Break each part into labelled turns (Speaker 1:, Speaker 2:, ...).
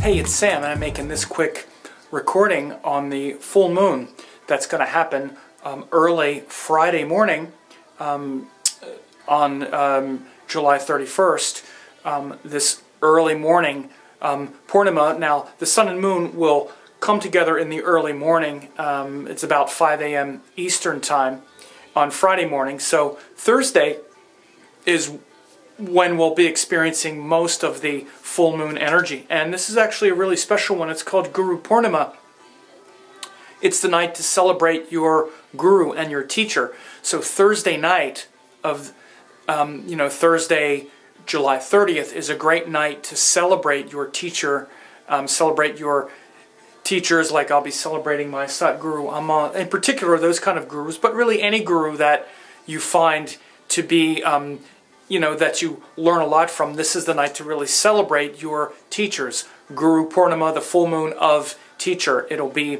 Speaker 1: Hey, it's Sam, and I'm making this quick recording on the full moon that's going to happen early Friday morning on July 31st. This early morning, Purnima. Now, the sun and moon will come together in the early morning. It's about 5 a.m. Eastern time on Friday morning. So Thursday is when we'll be experiencing most of the full moon energy. And this is actually a really special one. It's called Guru Purnima. It's the night to celebrate your guru and your teacher. So Thursday night of, Thursday, July 30th is a great night to celebrate your teacher, celebrate your teachers, like I'll be celebrating my Satguru, in particular those kind of gurus, but really any guru that you find to be that you learn a lot from. This is the night to really celebrate your teachers. Guru Purnima, the full moon of teacher. It'll be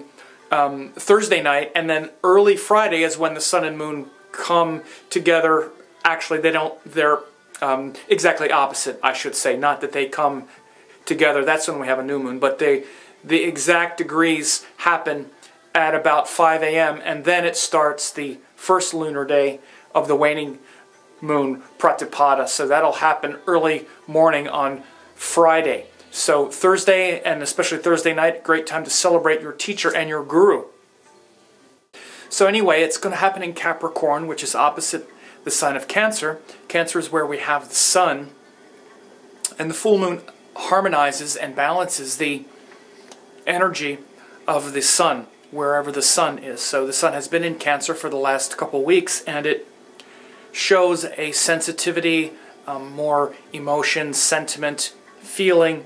Speaker 1: Thursday night, and then early Friday is when the sun and moon come together. Actually, they're exactly opposite, I should say. Not that they come together, that's when we have a new moon, but the exact degrees happen at about 5 a.m. and then it starts the first lunar day of the waning moon, Pratipada. So that'll happen early morning on Friday. So Thursday, and especially Thursday night, great time to celebrate your teacher and your guru. So anyway, it's going to happen in Capricorn, which is opposite the sign of Cancer. Cancer is where we have the sun, and the full moon harmonizes and balances the energy of the sun, wherever the sun is. So the sun has been in Cancer for the last couple weeks, and it shows a sensitivity, more emotion, sentiment, feeling,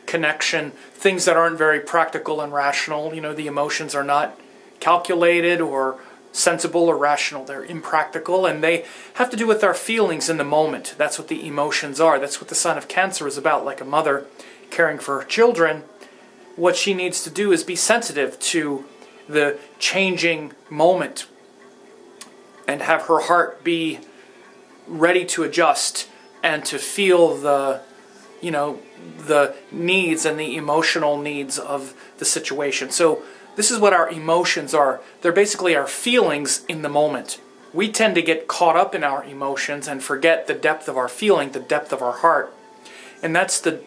Speaker 1: connection, things that aren't very practical and rational. The emotions are not calculated or sensible or rational. They're impractical, and they have to do with our feelings in the moment. That's what the emotions are. That's what the sign of Cancer is about. Like a mother caring for her children, what she needs to do is be sensitive to the changing moment and have her heart be ready to adjust and to feel the needs and the emotional needs of the situation. So this is what our emotions are. They're basically our feelings in the moment. We tend to get caught up in our emotions and forget the depth of our feeling, the depth of our heart. And that's the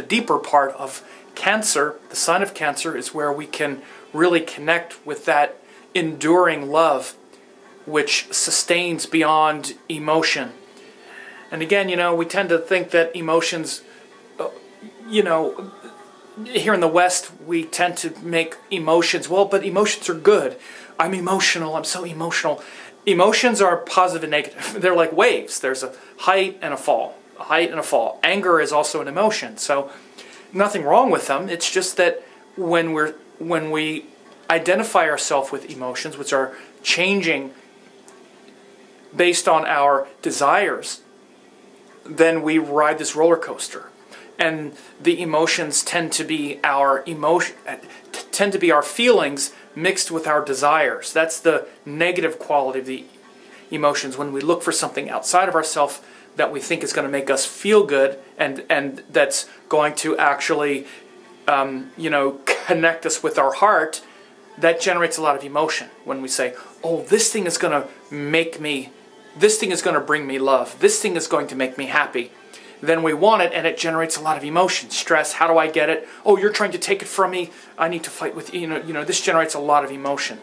Speaker 1: deeper part of Cancer. The sign of Cancer is where we can really connect with that enduring love which sustains beyond emotion. And again, we tend to think that emotions, here in the West, we tend to make emotions, but emotions are good. I'm emotional, I'm so emotional. Emotions are positive and negative. They're like waves. There's a height and a fall. A height and a fall. Anger is also an emotion, so nothing wrong with them. It's just that when we identify ourselves with emotions, which are changing based on our desires, then we ride this roller coaster. And the emotions tend to be our feelings mixed with our desires. That's the negative quality of the emotions. When we look for something outside of ourselves that we think is going to make us feel good, and that's going to actually connect us with our heart, that generates a lot of emotion. When we say, oh, this thing is going to bring me love, this thing is going to make me happy, then we want it, and it generates a lot of emotion. Stress, how do I get it? Oh, you're trying to take it from me, I need to fight with you. This generates a lot of emotion.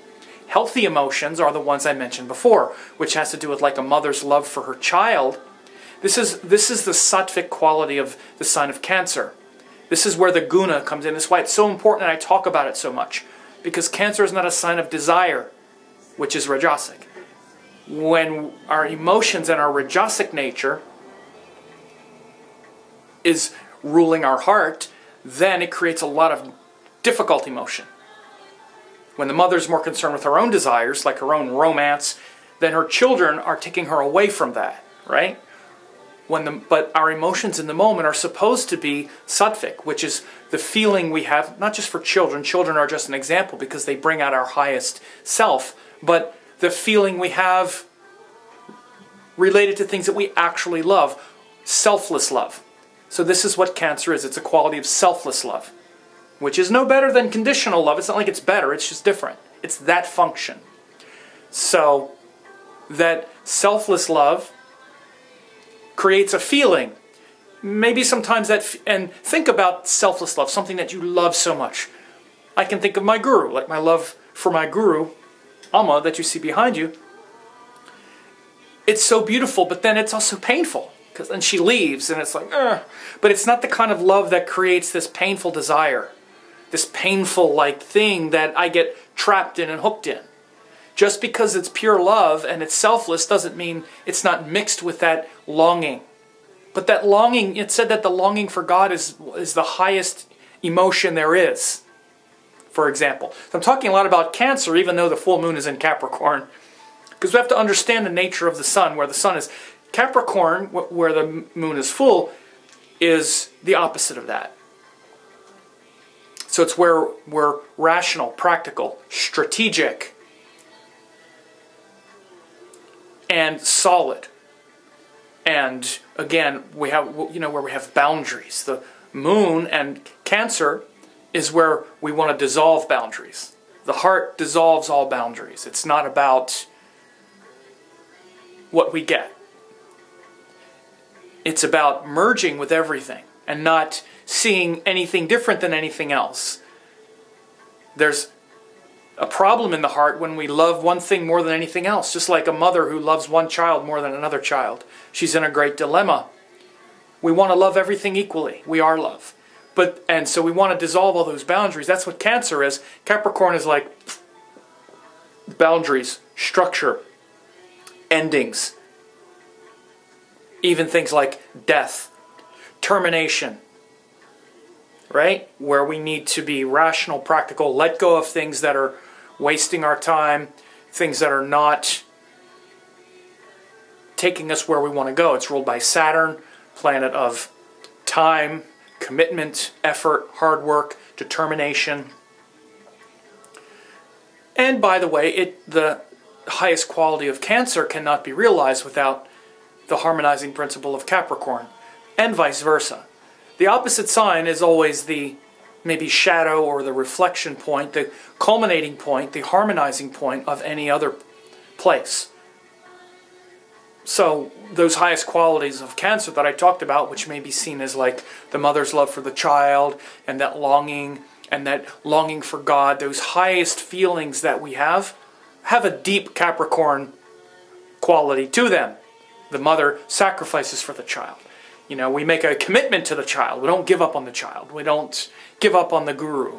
Speaker 1: Healthy emotions are the ones I mentioned before, which has to do with like a mother's love for her child. This is the sattvic quality of the sign of Cancer. This is where the guna comes in. This is why it's so important and I talk about it so much. Because Cancer is not a sign of desire, which is rajasic. When our emotions and our rajasic nature is ruling our heart, then it creates a lot of difficult emotion. When the mother's more concerned with her own desires, like her own romance, then her children are taking her away from that, right? But our emotions in the moment are supposed to be sattvic, which is the feeling we have, not just for children. Children are just an example because they bring out our highest self, but the feeling we have related to things that we actually love, selfless love. So this is what Cancer is. It's a quality of selfless love, which is no better than conditional love. It's not like it's better, it's just different. It's that function. So that selfless love creates a feeling. Maybe sometimes and think about selfless love, something that you love so much. I can think of my guru, like my love for my guru, Amma, that you see behind you. It's so beautiful, but then it's also painful. Because then she leaves, and it's like, ugh. But it's not the kind of love that creates this painful desire. This painful, like, thing that I get trapped in and hooked in. Just because it's pure love and it's selfless doesn't mean it's not mixed with that longing. But that longing, it said that the longing for God is the highest emotion there is, for example. So I'm talking a lot about Cancer, even though the full moon is in Capricorn. Because we have to understand the nature of the sun, where the sun is. Capricorn, where the moon is full, is the opposite of that. So it's where we're rational, practical, strategic, and solid. And again, we have, where we have boundaries. The moon and Cancer is where we want to dissolve boundaries. The heart dissolves all boundaries. It's not about what we get. It's about merging with everything and not seeing anything different than anything else. There's a problem in the heart when we love one thing more than anything else, just like a mother who loves one child more than another child. She's in a great dilemma. We want to love everything equally. We are love. And so we want to dissolve all those boundaries. That's what Cancer is. Capricorn is like boundaries, structure, endings. Even things like death, termination, right? Where we need to be rational, practical, let go of things that are wasting our time, things that are not taking us where we want to go. It's ruled by Saturn, planet of time, commitment, effort, hard work, determination. And by the way, the highest quality of Cancer cannot be realized without the harmonizing principle of Capricorn, and vice versa. The opposite sign is always the maybe shadow or the reflection point, the culminating point, the harmonizing point of any other place. So those highest qualities of Cancer that I talked about, which may be seen as like the mother's love for the child and that longing for God, those highest feelings that we have a deep Capricorn quality to them. The mother sacrifices for the child. We make a commitment to the child. We don't give up on the child. We don't give up on the guru.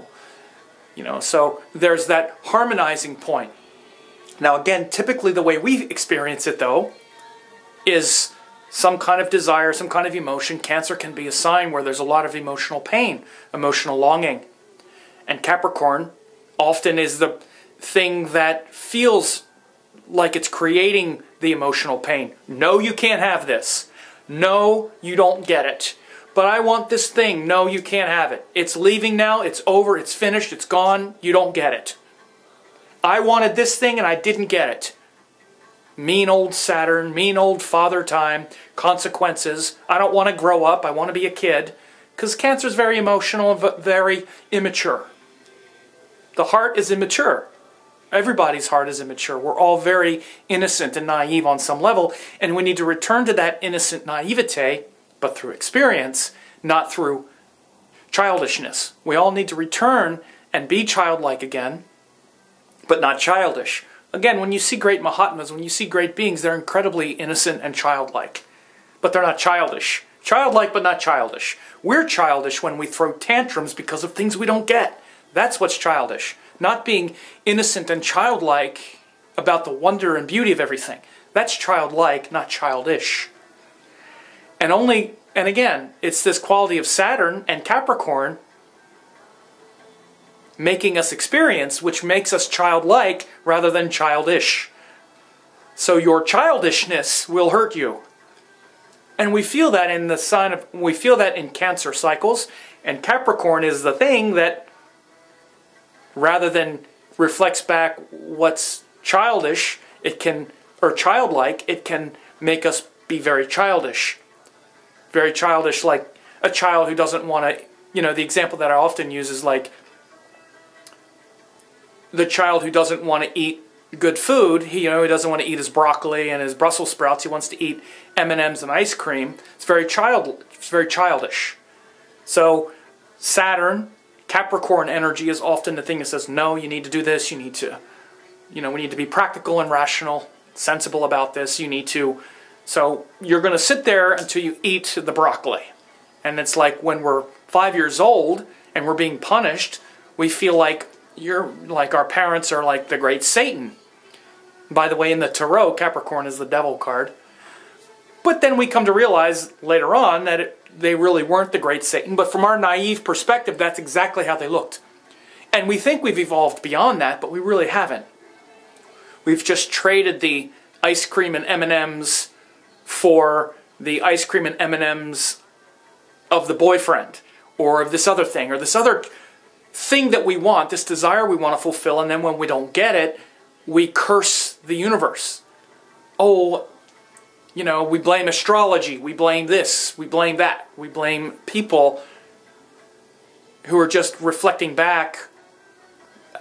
Speaker 1: So there's that harmonizing point. Now again, typically the way we experience it though, is some kind of desire, some kind of emotion. Cancer can be a sign where there's a lot of emotional pain, emotional longing. And Capricorn often is the thing that feels like it's creating the emotional pain. No, you can't have this. No, you don't get it. But I want this thing. No, you can't have it. It's leaving now. It's over. It's finished. It's gone. You don't get it. I wanted this thing and I didn't get it. Mean old Saturn, mean old father time, consequences. I don't want to grow up. I want to be a kid. Because Cancer is very emotional and very immature. The heart is immature. Everybody's heart is immature. We're all very innocent and naive on some level, and we need to return to that innocent naivete, but through experience, not through childishness. We all need to return and be childlike again, but not childish. Again, when you see great Mahatmas, when you see great beings, they're incredibly innocent and childlike, but they're not childish. Childlike, but not childish. We're childish when we throw tantrums because of things we don't get. That's what's childish. Not being innocent and childlike about the wonder and beauty of everything. That's childlike, not childish. And again, it's this quality of Saturn and Capricorn making us experience, which makes us childlike rather than childish. So your childishness will hurt you. And we feel that in we feel that in Cancer cycles, and Capricorn is the thing that rather than reflects back what's childish, or childlike, it can make us be very childish. Very childish, like a child who doesn't want to, the example that I often use is like the child who doesn't want to eat good food. He doesn't want to eat his broccoli and his Brussels sprouts. He wants to eat M&Ms and ice cream. It's very childish. So Saturn, Capricorn energy is often the thing that says, no, you need to do this. You need to, we need to be practical and rational, sensible about this. You need to, so you're going to sit there until you eat the broccoli. And it's like when we're 5 years old and we're being punished, we feel like our parents are like the great Satan. By the way, in the Tarot, Capricorn is the devil card. But then we come to realize later on that they really weren't the great Satan, but from our naive perspective, that's exactly how they looked. And we think we've evolved beyond that, but we really haven't. We've just traded the ice cream and M&Ms for the ice cream and M&Ms of the boyfriend, or of this other thing, or this other thing that we want, this desire we want to fulfill, and then when we don't get it, we curse the universe. Oh, we blame astrology, we blame this, we blame that, we blame people who are just reflecting back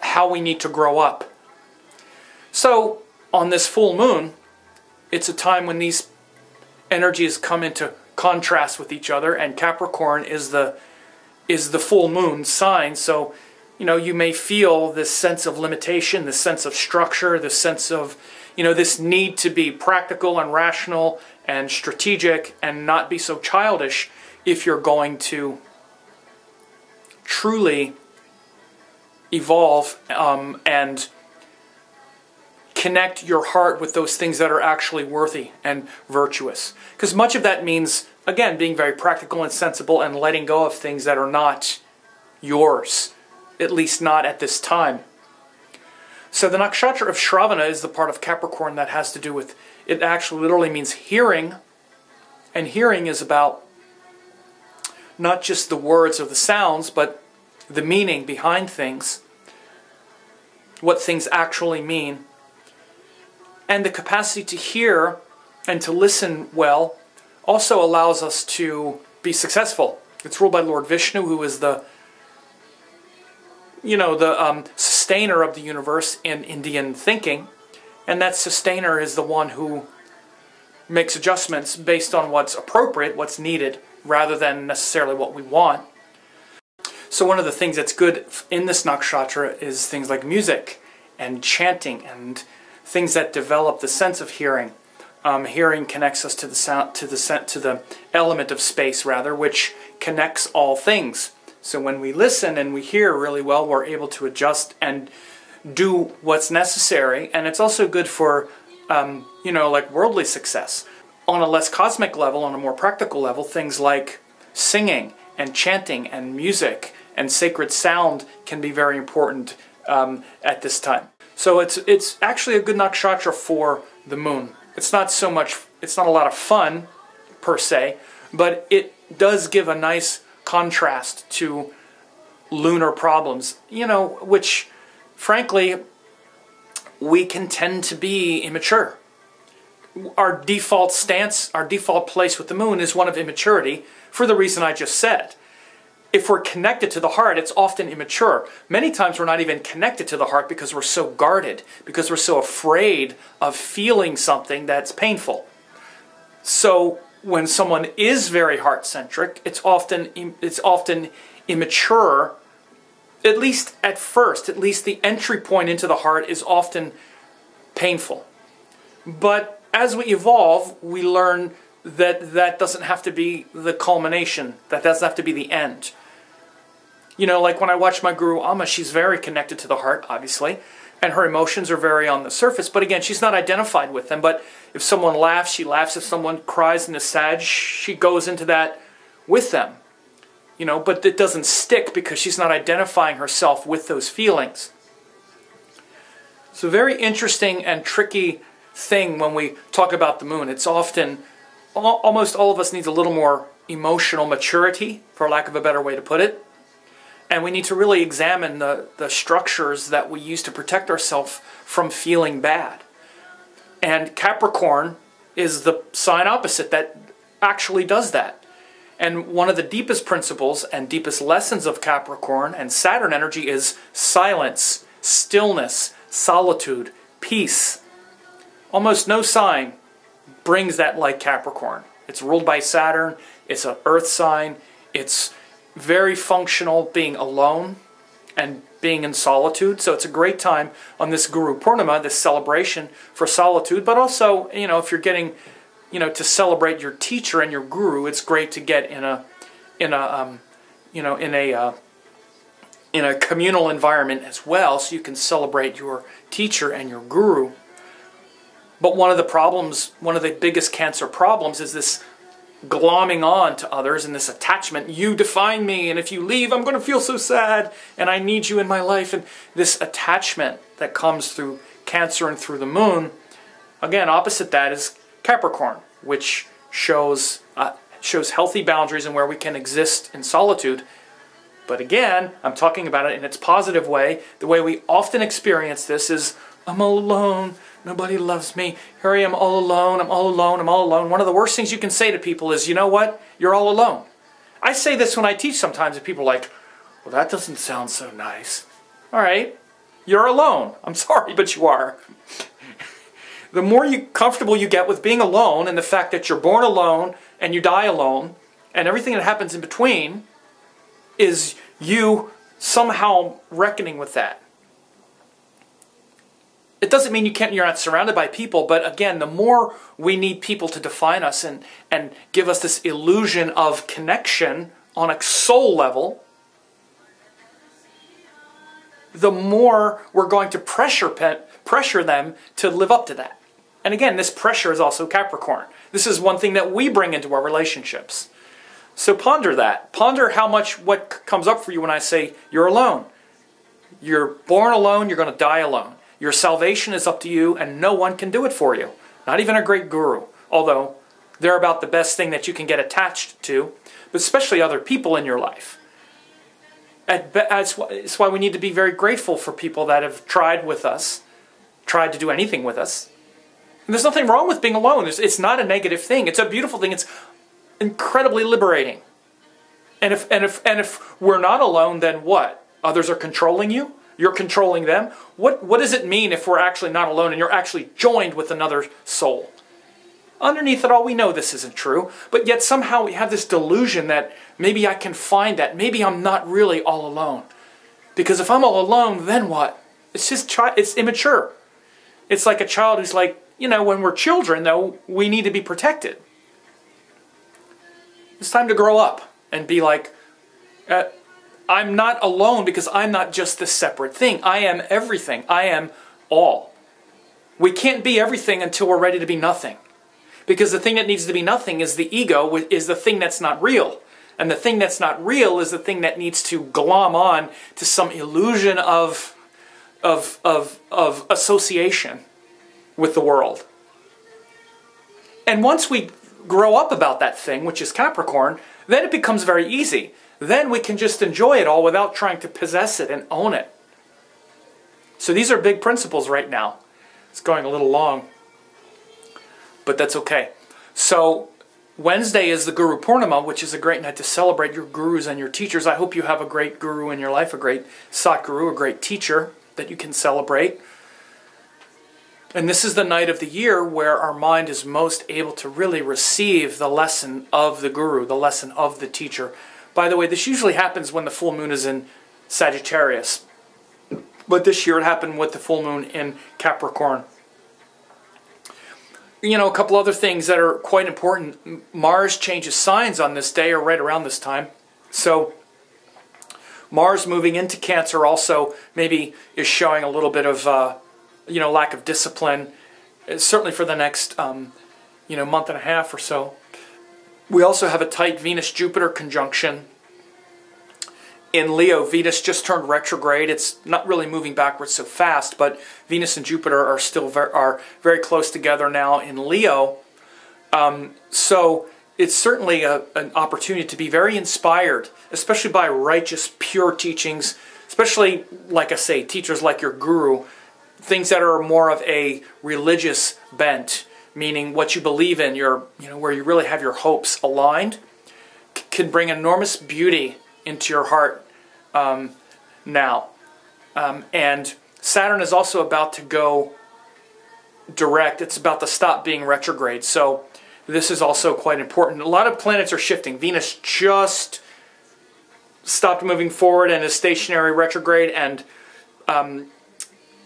Speaker 1: how we need to grow up. So, on this full moon, it's a time when these energies come into contrast with each other, and Capricorn is the full moon sign. So, you may feel this sense of limitation, this sense of structure, this sense of, this need to be practical and rational and strategic and not be so childish if you're going to truly evolve and connect your heart with those things that are actually worthy and virtuous. Because much of that means, again, being very practical and sensible and letting go of things that are not yours, at least not at this time. So the Nakshatra of Shravana is the part of Capricorn that has to do with, it actually literally means hearing, and hearing is about not just the words or the sounds, but the meaning behind things, what things actually mean. And the capacity to hear and to listen well also allows us to be successful. It's ruled by Lord Vishnu, who is the sustainer of the universe in Indian thinking. And that sustainer is the one who makes adjustments based on what's appropriate, what's needed, rather than necessarily what we want. So one of the things that's good in this nakshatra is things like music and chanting and things that develop the sense of hearing. Hearing connects us to the sound, to the element of space, rather, which connects all things. So when we listen and we hear really well, we're able to adjust and do what's necessary. And it's also good for, like worldly success. On a less cosmic level, on a more practical level, things like singing and chanting and music and sacred sound can be very important at this time. So it's actually a good nakshatra for the moon. It's not a lot of fun per se, but it does give a nice contrast to lunar problems, which frankly we can tend to be immature. Our default stance, our default place with the moon is one of immaturity for the reason I just said. If we're connected to the heart, it's often immature. Many times we're not even connected to the heart because we're so guarded, because we're so afraid of feeling something that's painful. So when someone is very heart-centric, it's often immature, at least at first. At least the entry point into the heart is often painful. But as we evolve, we learn that that doesn't have to be the culmination. That doesn't have to be the end. Like when I watch my guru Amma, she's very connected to the heart, obviously, and her emotions are very on the surface. But again, she's not identified with them. But if someone laughs, she laughs. If someone cries and is sad, she goes into that with them. But it doesn't stick because she's not identifying herself with those feelings. It's a very interesting and tricky thing when we talk about the moon. It's often, almost all of us needs a little more emotional maturity, for lack of a better way to put it. And we need to really examine the structures that we use to protect ourselves from feeling bad. And Capricorn is the sign opposite that actually does that. And one of the deepest principles and deepest lessons of Capricorn and Saturn energy is silence, stillness, solitude, peace. Almost no sign brings that like Capricorn. It's ruled by Saturn. It's an earth sign. It's very functional being alone and being in solitude. So it's a great time on this Guru Purnima, this celebration for solitude. But also, if you're getting, to celebrate your teacher and your guru, it's great to get in a communal environment as well, so you can celebrate your teacher and your guru. But one of the biggest Cancer problems is this glomming on to others and this attachment. You define me, and if you leave, I'm going to feel so sad, and I need you in my life. And this attachment that comes through Cancer and through the moon, again, opposite that is Capricorn, which shows healthy boundaries and where we can exist in solitude. But again, I'm talking about it in its positive way. The way we often experience this is, I'm all alone. Nobody loves me. Here I am all alone. I'm all alone. I'm all alone. One of the worst things you can say to people is, you know what? You're all alone. I say this when I teach sometimes, and people are like, well, that doesn't sound so nice. All right. You're alone. I'm sorry, but you are. The more comfortable you get with being alone and the fact that you're born alone and you die alone and everything that happens in between is you somehow reckoning with that. It doesn't mean you're not surrounded by people, but again, the more we need people to define us and give us this illusion of connection on a soul level, the more we're going to pressure them to live up to that. And again, this pressure is also Capricorn. This is one thing that we bring into our relationships. So ponder that. Ponder what comes up for you when I say you're alone. You're born alone, you're going to die alone. Your salvation is up to you, and no one can do it for you. Not even a great guru, although they're about the best thing that you can get attached to, but especially other people in your life. It's why we need to be very grateful for people that have tried to do anything with us. And there's nothing wrong with being alone. It's not a negative thing. It's a beautiful thing. It's incredibly liberating. And if we're not alone, then what? Others are controlling you? You're controlling them? What does it mean if we're actually not alone and you're actually joined with another soul? Underneath it all, we know this isn't true, but yet somehow we have this delusion that maybe I can find that. Maybe I'm not really all alone. Because if I'm all alone, then what? It's immature. It's like a child who's like, when we're children, though, we need to be protected. It's time to grow up and be like, I'm not alone because I'm not just this separate thing. I am everything. I am all. We can't be everything until we're ready to be nothing. Because the thing that needs to be nothing is the ego, is the thing that's not real. And the thing that's not real is the thing that needs to glom on to some illusion of association with the world. And once we grow up about that thing, which is Capricorn, then it becomes very easy. Then we can just enjoy it all without trying to possess it and own it. So these are big principles right now. It's going a little long, but that's okay. So Wednesday is the Guru Purnima, which is a great night to celebrate your gurus and your teachers. I hope you have a great guru in your life, a great Satguru, a great teacher that you can celebrate. And this is the night of the year where our mind is most able to really receive the lesson of the guru, the lesson of the teacher. By the way, this usually happens when the full moon is in Sagittarius. But this year it happened with the full moon in Capricorn. A couple other things that are quite important. Mars changes signs on this day or right around this time. So Mars moving into Cancer also maybe is showing a little bit of lack of discipline, certainly for the next month and a half or so. We also have a tight Venus-Jupiter conjunction in Leo. Venus just turned retrograde. It's not really moving backwards so fast, but Venus and Jupiter are still very close together now in Leo. So it's certainly an opportunity to be very inspired, especially by righteous, pure teachings, especially, like I say, teachers like your guru, things that are more of a religious bent, meaning what you believe in, where you really have your hopes aligned, can bring enormous beauty into your heart now. And Saturn is also about to go direct. It's about to stop being retrograde. So this is also quite important. A lot of planets are shifting. Venus just stopped moving forward and is stationary retrograde, and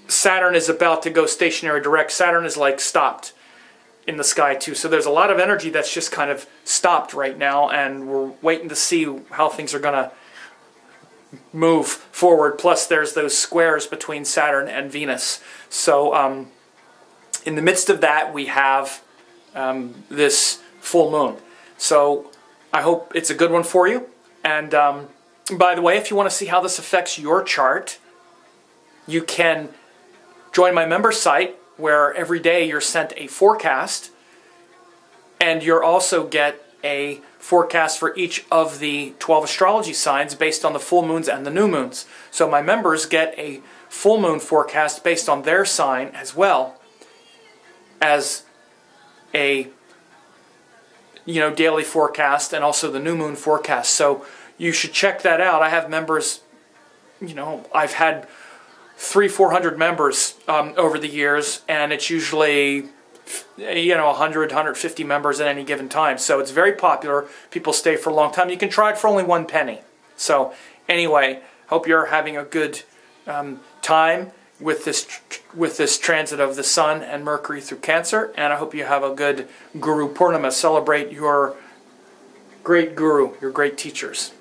Speaker 1: Saturn is about to go stationary direct. Saturn is like stopped in the sky too. So there's a lot of energy that's just kind of stopped right now, and we're waiting to see how things are going to move forward. Plus there's those squares between Saturn and Venus. So in the midst of that, we have this full moon. So I hope it's a good one for you. And by the way, if you want to see how this affects your chart, you can join my member site, where every day you're sent a forecast, and you'll also get a forecast for each of the 12 astrology signs based on the full moons and the new moons. So my members get a full moon forecast based on their sign, as well as a daily forecast, and also the new moon forecast. So you should check that out. I have members, I've had 300-400 members over the years, and it's usually 100-150 members at any given time. So it's very popular. People stay for a long time. You can try it for only 1 penny. So anyway, hope you're having a good time with this transit of the Sun and Mercury through Cancer, and I hope you have a good Guru Purnima. Celebrate your great guru, your great teachers.